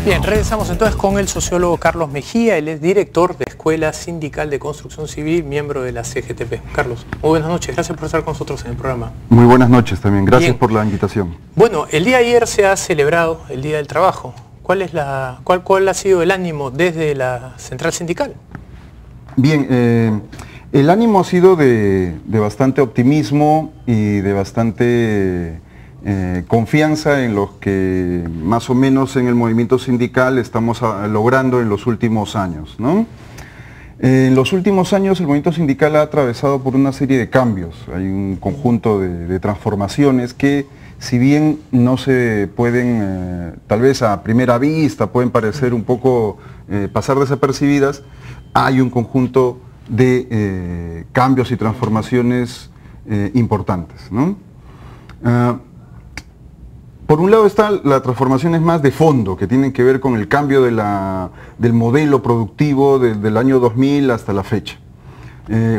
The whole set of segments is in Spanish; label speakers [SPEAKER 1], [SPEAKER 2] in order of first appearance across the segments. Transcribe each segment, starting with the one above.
[SPEAKER 1] Bien, regresamos entonces con el sociólogo Carlos Mejía. Él es director de Escuela Sindical de Construcción Civil, miembro de la CGTP. Carlos, muy buenas noches. Gracias por estar con nosotros en el programa.
[SPEAKER 2] Muy buenas noches también. Gracias por la invitación.
[SPEAKER 1] Bueno, el día de ayer se ha celebrado el Día del Trabajo. ¿Cuál ha sido el ánimo desde la central sindical?
[SPEAKER 2] Bien, el ánimo ha sido de bastante optimismo y de bastante confianza en lo que más o menos en el movimiento sindical estamos logrando en los últimos años, ¿no? En los últimos años el movimiento sindical ha atravesado por una serie de cambios. Hay un conjunto de transformaciones que, si bien no se pueden, tal vez a primera vista, pueden parecer un poco pasar desapercibidas, hay un conjunto de cambios y transformaciones importantes, ¿no? Por un lado está la transformaciones más de fondo, que tienen que ver con el cambio del modelo productivo desde el año 2000 hasta la fecha.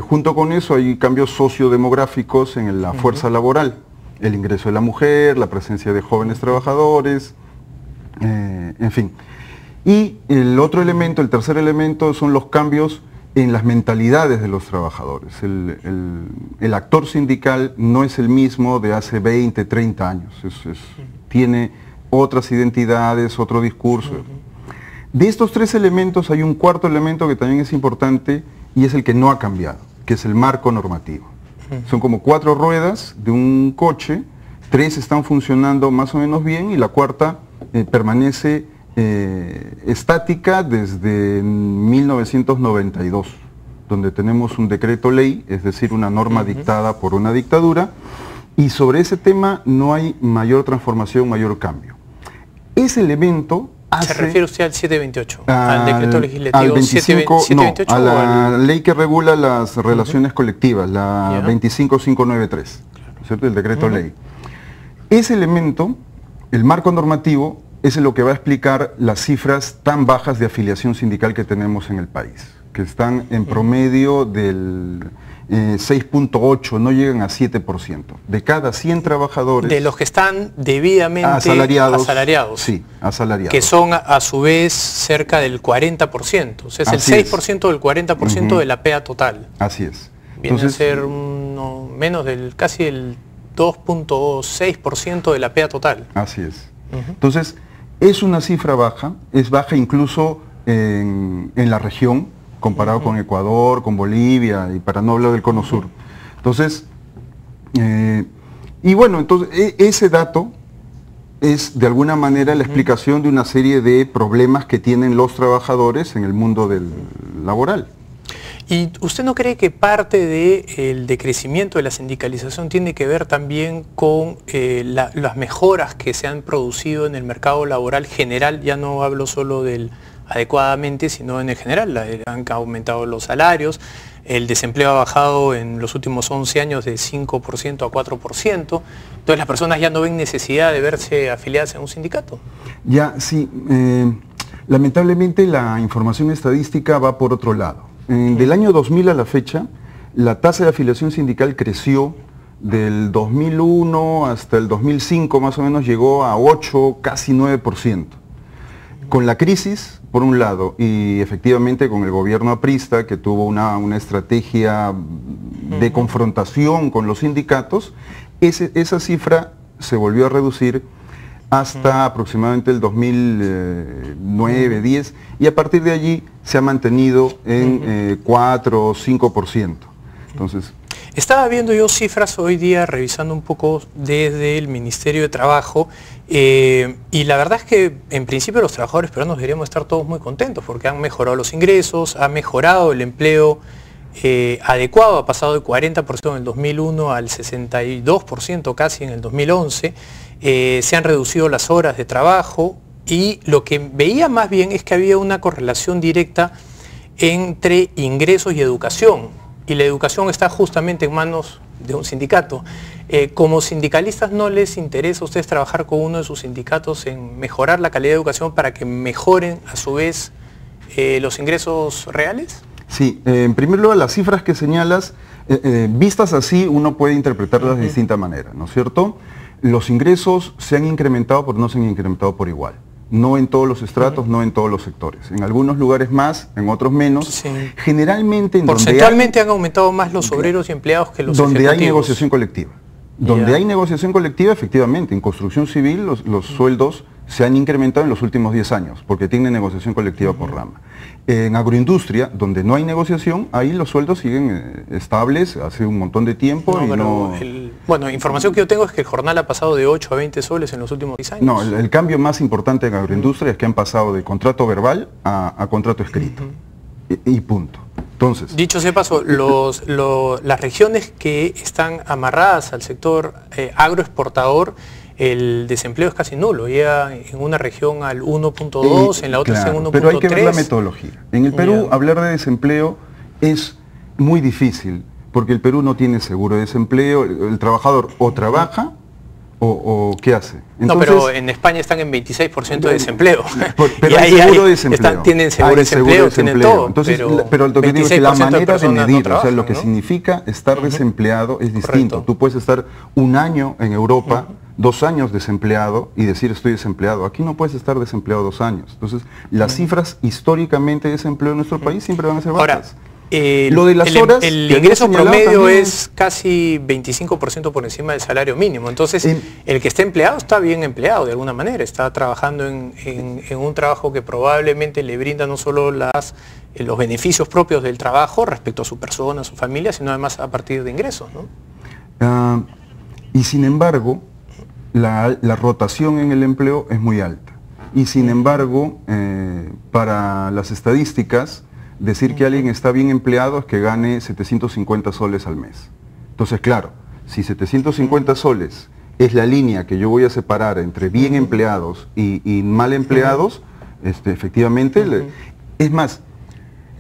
[SPEAKER 2] Junto con eso hay cambios sociodemográficos en la fuerza laboral, el ingreso de la mujer, la presencia de jóvenes trabajadores, en fin. Y el otro elemento, el tercer elemento, son los cambios en las mentalidades de los trabajadores. El actor sindical no es el mismo de hace 20, 30 años. Tiene otras identidades, otro discurso. De estos tres elementos hay un cuarto elemento que también es importante y es el que no ha cambiado, que es el marco normativo. Son como 4 ruedas de un coche, 3 están funcionando más o menos bien y la cuarta permanece estática desde 1992, donde tenemos un decreto ley, es decir, una norma dictada por una dictadura, y sobre ese tema no hay mayor transformación, mayor cambio. Ese elemento hace...
[SPEAKER 1] ¿Se refiere usted al 728? ¿Al decreto legislativo
[SPEAKER 2] al 25,
[SPEAKER 1] 728?
[SPEAKER 2] No, a la ley que regula las relaciones colectivas, la 25593, ¿cierto? El decreto ley. Ese elemento, el marco normativo, es lo que va a explicar las cifras tan bajas de afiliación sindical que tenemos en el país, que están en promedio del 6.8, no llegan a 7%. De cada 100 trabajadores...
[SPEAKER 1] De los que están debidamente asalariados.
[SPEAKER 2] Sí, asalariados.
[SPEAKER 1] Que son a su vez cerca del 40%. O sea, es el 6% del 40% de la PEA total.
[SPEAKER 2] Así es.
[SPEAKER 1] Viene a ser menos del casi el 2.6% de la PEA total.
[SPEAKER 2] Así es. Entonces, es una cifra baja, es baja incluso en la región, comparado con Ecuador, con Bolivia, y para no hablar del Cono Sur. Entonces, y bueno, entonces ese dato es de alguna manera la explicación de una serie de problemas que tienen los trabajadores en el mundo laboral.
[SPEAKER 1] ¿Y usted no cree que parte del decrecimiento de la sindicalización tiene que ver también con las mejoras que se han producido en el mercado laboral general? Ya no hablo solo del adecuadamente, sino en el general. Han aumentado los salarios, el desempleo ha bajado en los últimos 11 años de 5% a 4%, entonces las personas ya no ven necesidad de verse afiliadas en un sindicato. Ya, sí.
[SPEAKER 2] Lamentablemente la información estadística va por otro lado. Del año 2000 a la fecha, la tasa de afiliación sindical creció del 2001 hasta el 2005, más o menos llegó a 8, casi 9%. Con la crisis, por un lado, y efectivamente con el gobierno aprista, que tuvo una estrategia de confrontación con los sindicatos, esa cifra se volvió a reducir hasta aproximadamente el 2009-10, y a partir de allí se ha mantenido en 4 o 5%. Entonces,
[SPEAKER 1] estaba viendo yo cifras hoy día, revisando un poco desde el Ministerio de Trabajo, y la verdad es que en principio los trabajadores peruanos deberíamos estar todos muy contentos porque han mejorado los ingresos, ha mejorado el empleo adecuado, ha pasado del 40% en el 2001 al 62% casi en el 2011, se han reducido las horas de trabajo y lo que veía más bien es que había una correlación directa entre ingresos y educación, y la educación está justamente en manos de un sindicato. Como sindicalistas, ¿no les interesa a ustedes trabajar con uno de sus sindicatos en mejorar la calidad de educación para que mejoren a su vez los ingresos reales?
[SPEAKER 2] Sí, en primer lugar, las cifras que señalas, vistas así, uno puede interpretarlas de distinta manera, ¿no es cierto? Los ingresos se han incrementado, pero no se han incrementado por igual. no en todos los estratos, no en todos los sectores. En algunos lugares más, en otros menos.
[SPEAKER 1] Sí.
[SPEAKER 2] Generalmente en
[SPEAKER 1] porcentualmente han aumentado más los obreros y empleados que los
[SPEAKER 2] donde
[SPEAKER 1] ejecutivos.
[SPEAKER 2] hay negociación colectiva. Donde hay negociación colectiva, efectivamente, en construcción civil los sueldos se han incrementado en los últimos 10 años, porque tienen negociación colectiva por rama. En agroindustria, donde no hay negociación, ahí los sueldos siguen estables hace un montón de tiempo.
[SPEAKER 1] Bueno, información que yo tengo es que el jornal ha pasado de 8 a 20 soles en los últimos 10 años.
[SPEAKER 2] No, el cambio más importante en agroindustria es que han pasado de contrato verbal a contrato escrito. Y punto. Entonces,
[SPEAKER 1] dicho sea paso, las regiones que están amarradas al sector agroexportador, el desempleo es casi nulo, llega en una región al 1.2, en la otra está en 1.3.
[SPEAKER 2] Pero hay que ver la metodología. En el Perú hablar de desempleo es muy difícil, porque el Perú no tiene seguro de desempleo, el trabajador o trabaja o ¿qué hace? Entonces,
[SPEAKER 1] no, pero en España están en 26% de desempleo.
[SPEAKER 2] Pero hay seguro de desempleo.
[SPEAKER 1] Tienen seguro de desempleo, tienen todo.
[SPEAKER 2] Entonces, pero lo que digo es que la manera de medir, o sea, lo que significa estar desempleado es distinto. Correcto. Tú puedes estar un año en Europa, 2 años desempleado y decir estoy desempleado. Aquí no puedes estar desempleado 2 años. Entonces, las cifras históricamente de desempleo en nuestro país siempre van a ser bajas.
[SPEAKER 1] Lo de las horas, el ingreso promedio es casi 25% por encima del salario mínimo. Entonces, el que esté empleado está bien empleado de alguna manera. Está trabajando en un trabajo que probablemente le brinda no solo los beneficios propios del trabajo respecto a su persona, a su familia, sino además a partir de ingresos, ¿no?
[SPEAKER 2] Y sin embargo, la rotación en el empleo es muy alta. Y sin embargo, para las estadísticas, decir que alguien está bien empleado es que gane 750 soles al mes. Entonces, claro, si 750 soles es la línea que yo voy a separar entre bien empleados y mal empleados, efectivamente, es más,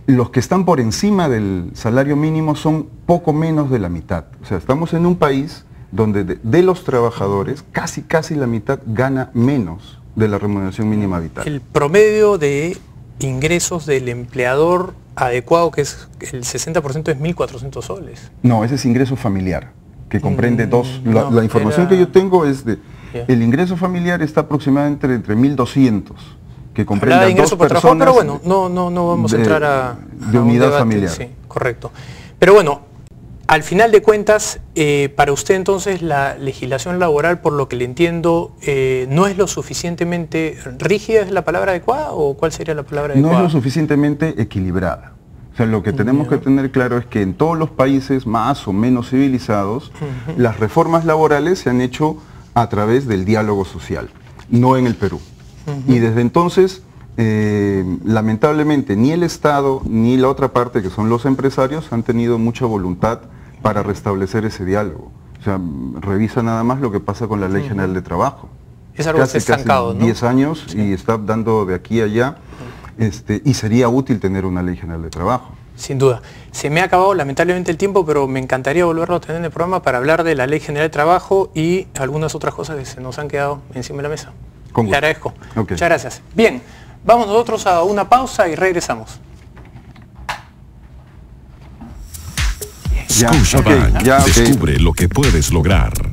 [SPEAKER 2] los que están por encima del salario mínimo son poco menos de la mitad. O sea, estamos en un país donde de los trabajadores, casi la mitad gana menos de la remuneración mínima vital.
[SPEAKER 1] El promedio de ingresos del empleador adecuado, que es el 60%, es 1.400 soles.
[SPEAKER 2] No, ese es ingreso familiar, que comprende dos. La información que yo tengo es de... El ingreso familiar está aproximadamente entre 1.200, que comprende a 2 personas.
[SPEAKER 1] Pero bueno, no vamos a entrar a
[SPEAKER 2] de unidad
[SPEAKER 1] debate,
[SPEAKER 2] familiar.
[SPEAKER 1] Sí, correcto. Pero bueno, al final de cuentas, para usted entonces la legislación laboral, por lo que le entiendo, ¿no es lo suficientemente rígida, es la palabra adecuada, o cuál sería la palabra adecuada?
[SPEAKER 2] No es lo suficientemente equilibrada. O sea, lo que tenemos que tener claro es que en todos los países más o menos civilizados, las reformas laborales se han hecho a través del diálogo social, no en el Perú. Y desde entonces, lamentablemente, ni el Estado ni la otra parte, que son los empresarios, han tenido mucha voluntad para restablecer ese diálogo. O sea, revisa nada más lo que pasa con la Ley General de Trabajo.
[SPEAKER 1] Es algo estancado,
[SPEAKER 2] casi 10 años y está dando de aquí a allá, y sería útil tener una Ley General de Trabajo.
[SPEAKER 1] Sin duda. Se me ha acabado lamentablemente el tiempo, pero me encantaría volverlo a tener en el programa para hablar de la Ley General de Trabajo y algunas otras cosas que se nos han quedado encima de la mesa. Le agradezco. Muchas gracias. Bien, vamos nosotros a una pausa y regresamos.
[SPEAKER 3] Scotiabank descubre lo que puedes lograr.